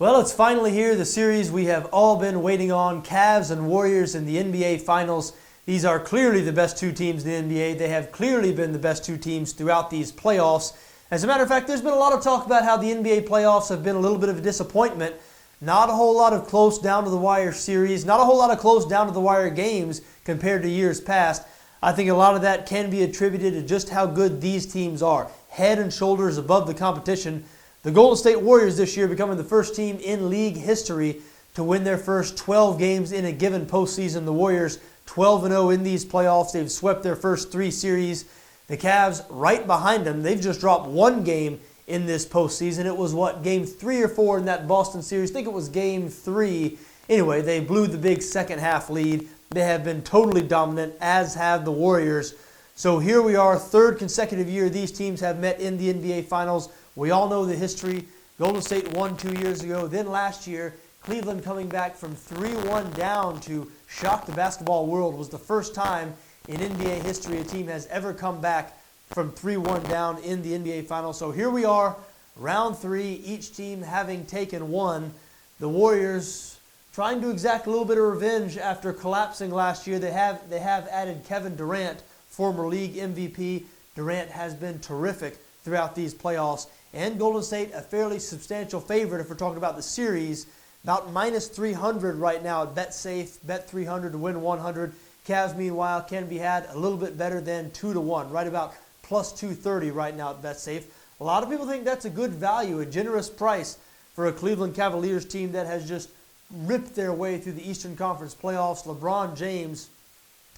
Well, it's finally here, the series we have all been waiting on, Cavs and Warriors in the NBA Finals. These are clearly the best two teams in the NBA. They have clearly been the best two teams throughout these playoffs. As a matter of fact, there's been a lot of talk about how the NBA playoffs have been a little bit of a disappointment. Not a whole lot of close down-to-the-wire series, not a whole lot of close down-to-the-wire games compared to years past. I think a lot of that can be attributed to just how good these teams are, head and shoulders above the competition. The Golden State Warriors this year becoming the first team in league history to win their first 12 games in a given postseason. The Warriors 12-0 in these playoffs. They've swept their first three series. The Cavs right behind them. They've just dropped one game in this postseason. It was, game 3 or 4 in that Boston series? I think it was game 3. Anyway, they blew the big second half lead. They have been totally dominant, as have the Warriors. So here we are, third consecutive year these teams have met in the NBA Finals. We all know the history. Golden State won 2 years ago. Then last year, Cleveland coming back from 3-1 down to shock the basketball world. Was the first time in NBA history a team has ever come back from 3-1 down in the NBA Finals. So here we are, round 3, each team having taken one. The Warriors trying to exact a little bit of revenge after collapsing last year. They have added Kevin Durant, former league MVP. Durant has been terrific throughout these playoffs. And Golden State, a fairly substantial favorite if we're talking about the series. About minus 300 right now at BetSafe, bet 300 to win 100. Cavs, meanwhile, can be had a little bit better than 2-1, right about plus 230 right now at BetSafe. A lot of people think that's a good value, a generous price for a Cleveland Cavaliers team that has just ripped their way through the Eastern Conference playoffs. LeBron James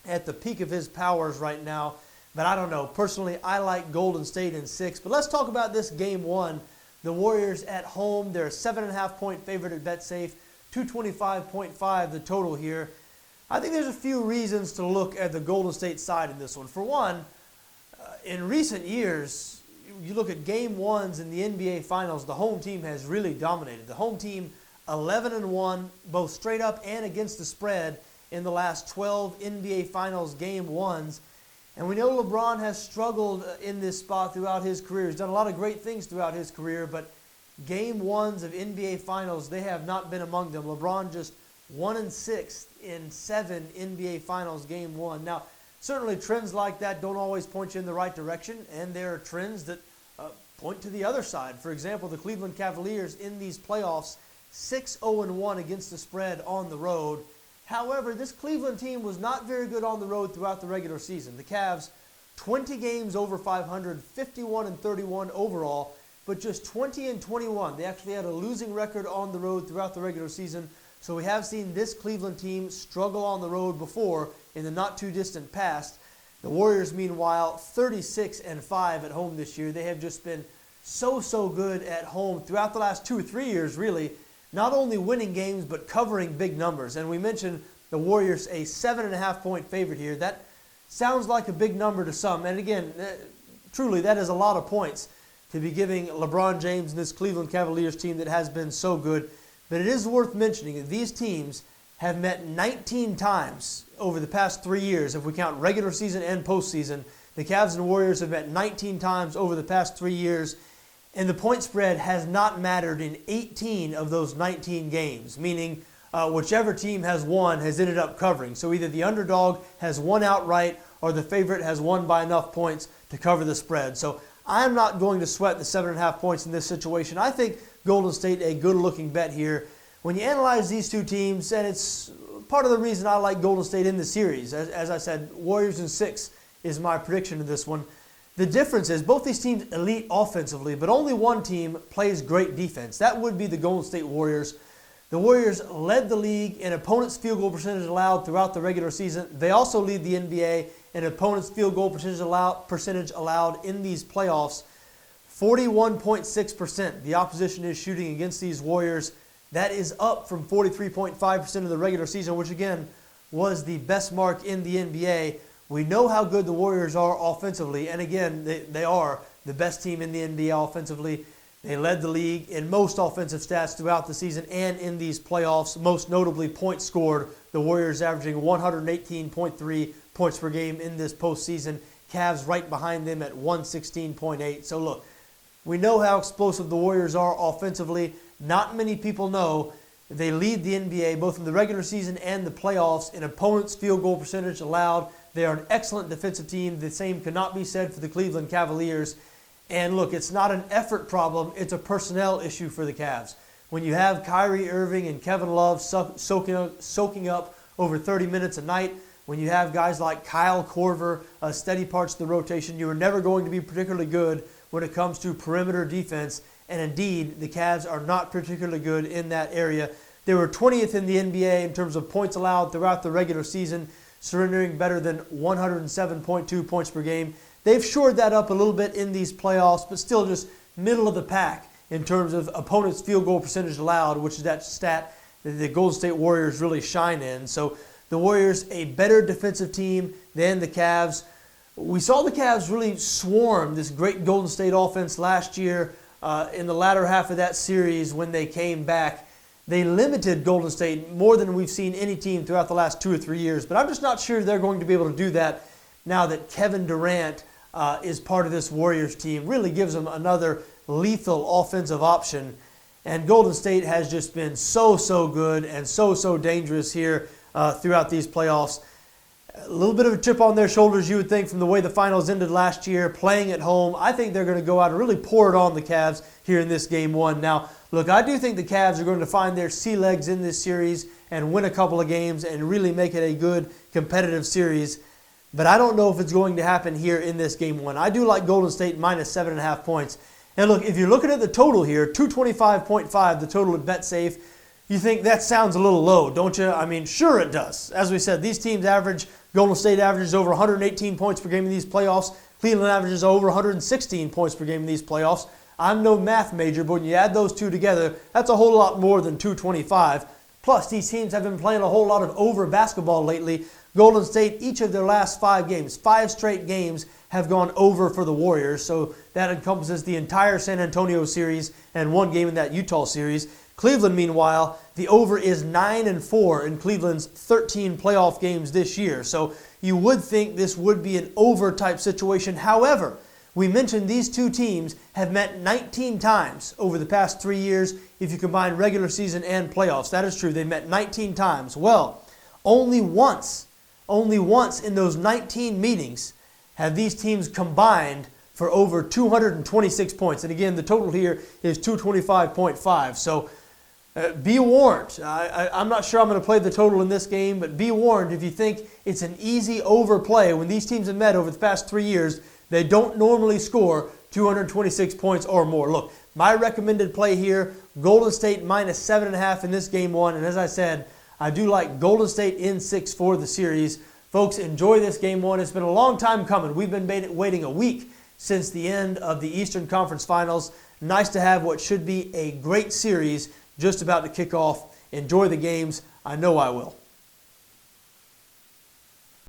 at the peak of his powers right now. But I don't know. Personally, I like Golden State in 6. But let's talk about this game 1. The Warriors at home. They're a 7.5-point favorite at BetSafe. 225.5 the total here. I think there's a few reasons to look at the Golden State side in this one. For one, in recent years, you look at game 1s in the NBA Finals, the home team has really dominated. The home team 11-1, both straight up and against the spread in the last 12 NBA Finals game 1s. And we know LeBron has struggled in this spot throughout his career. He's done a lot of great things throughout his career, but game 1s of NBA Finals, they have not been among them. LeBron just 1-6 in 7 NBA Finals game 1. Now, certainly trends like that don't always point you in the right direction, and there are trends that point to the other side. For example, the Cleveland Cavaliers in these playoffs, 6-0-1 against the spread on the road. However, this Cleveland team was not very good on the road throughout the regular season. The Cavs, 20 games over 500, 51-31 overall, but just 20-21. They actually had a losing record on the road throughout the regular season. So we have seen this Cleveland team struggle on the road before in the not-too-distant past. The Warriors, meanwhile, 36-5 at home this year. They have just been so good at home throughout the last 2 or 3 years, really. Not only winning games, but covering big numbers. And we mentioned the Warriors, a 7.5-point favorite here. That sounds like a big number to some. And again, truly, that is a lot of points to be giving LeBron James and this Cleveland Cavaliers team that has been so good. But it is worth mentioning that these teams have met 19 times over the past 3 years, if we count regular season and postseason. The Cavs and Warriors have met 19 times over the past 3 years. And the point spread has not mattered in 18 of those 19 games, meaning whichever team has won has ended up covering. So either the underdog has won outright or the favorite has won by enough points to cover the spread. So I'm not going to sweat the 7.5 points in this situation. I think Golden State a good-looking bet here. When you analyze these two teams, and it's part of the reason I like Golden State in the series. As I said, Warriors in 6 is my prediction of this one. The difference is both these teams elite offensively, but only one team plays great defense. That would be the Golden State Warriors. The Warriors led the league in opponents' field goal percentage allowed throughout the regular season. They also lead the NBA in opponents' field goal percentage allowed in these playoffs. 41.6% the opposition is shooting against these Warriors. That is up from 43.5% of the regular season, which again was the best mark in the NBA. We know how good the Warriors are offensively, and again, they are the best team in the NBA offensively. They led the league in most offensive stats throughout the season and in these playoffs, most notably points scored. The Warriors averaging 118.3 points per game in this postseason. Cavs right behind them at 116.8. So look, we know how explosive the Warriors are offensively. not many people know they lead the NBA both in the regular season and the playoffs in opponents' field goal percentage allowed. They are an excellent defensive team. The same cannot be said for the Cleveland Cavaliers. And look, it's not an effort problem. It's a personnel issue for the Cavs. When you have Kyrie Irving and Kevin Love soaking up over 30 minutes a night, when you have guys like Kyle Korver, steady parts of the rotation, you are never going to be particularly good when it comes to perimeter defense. And indeed, the Cavs are not particularly good in that area. They were 20th in the NBA in terms of points allowed throughout the regular season, surrendering better than 107.2 points per game. They've shored that up a little bit in these playoffs, but still just middle of the pack in terms of opponents' field goal percentage allowed, which is that stat that the Golden State Warriors really shine in. So the Warriors, a better defensive team than the Cavs. We saw the Cavs really swarm this great Golden State offense last year in the latter half of that series when they came back. They limited Golden State more than we've seen any team throughout the last 2 or 3 years. But I'm just not sure they're going to be able to do that now that Kevin Durant is part of this Warriors team. Really gives them another lethal offensive option. And Golden State has just been so good and so dangerous here throughout these playoffs. A little bit of a chip on their shoulders, you would think, from the way the finals ended last year, playing at home. I think they're going to go out and really pour it on the Cavs here in this Game 1. Now, look, I do think the Cavs are going to find their sea legs in this series and win a couple of games and really make it a good competitive series. But I don't know if it's going to happen here in this Game 1. I do like Golden State minus 7.5 points. And look, if you're looking at the total here, 225.5, the total at BetSafe, you think that sounds a little low, don't you? I mean, sure it does. As we said, these teams average, Golden State averages over 118 points per game in these playoffs. Cleveland averages over 116 points per game in these playoffs. I'm no math major, but when you add those two together, that's a whole lot more than 225. Plus, these teams have been playing a whole lot of over basketball lately. Golden State, each of their last 5 games, 5 straight games, have gone over for the Warriors. So that encompasses the entire San Antonio series and 1 game in that Utah series. Cleveland, meanwhile, the over is 9-4 in Cleveland's 13 playoff games this year. So you would think this would be an over type situation. However, we mentioned these two teams have met 19 times over the past 3 years if you combine regular season and playoffs. That is true. They met 19 times. Well, only once in those 19 meetings have these teams combined for over 226 points. And again, the total here is 225.5. So be warned. I'm not sure I'm going to play the total in this game, but be warned if you think it's an easy overplay. When these teams have met over the past 3 years, they don't normally score 226 points or more. Look, my recommended play here, Golden State minus 7.5 in this Game 1. And as I said, I do like Golden State in 6 for the series. Folks, enjoy this Game 1. It's been a long time coming. We've been waiting a week since the end of the Eastern Conference Finals. Nice to have what should be a great series just about to kick off. Enjoy the games. I know I will.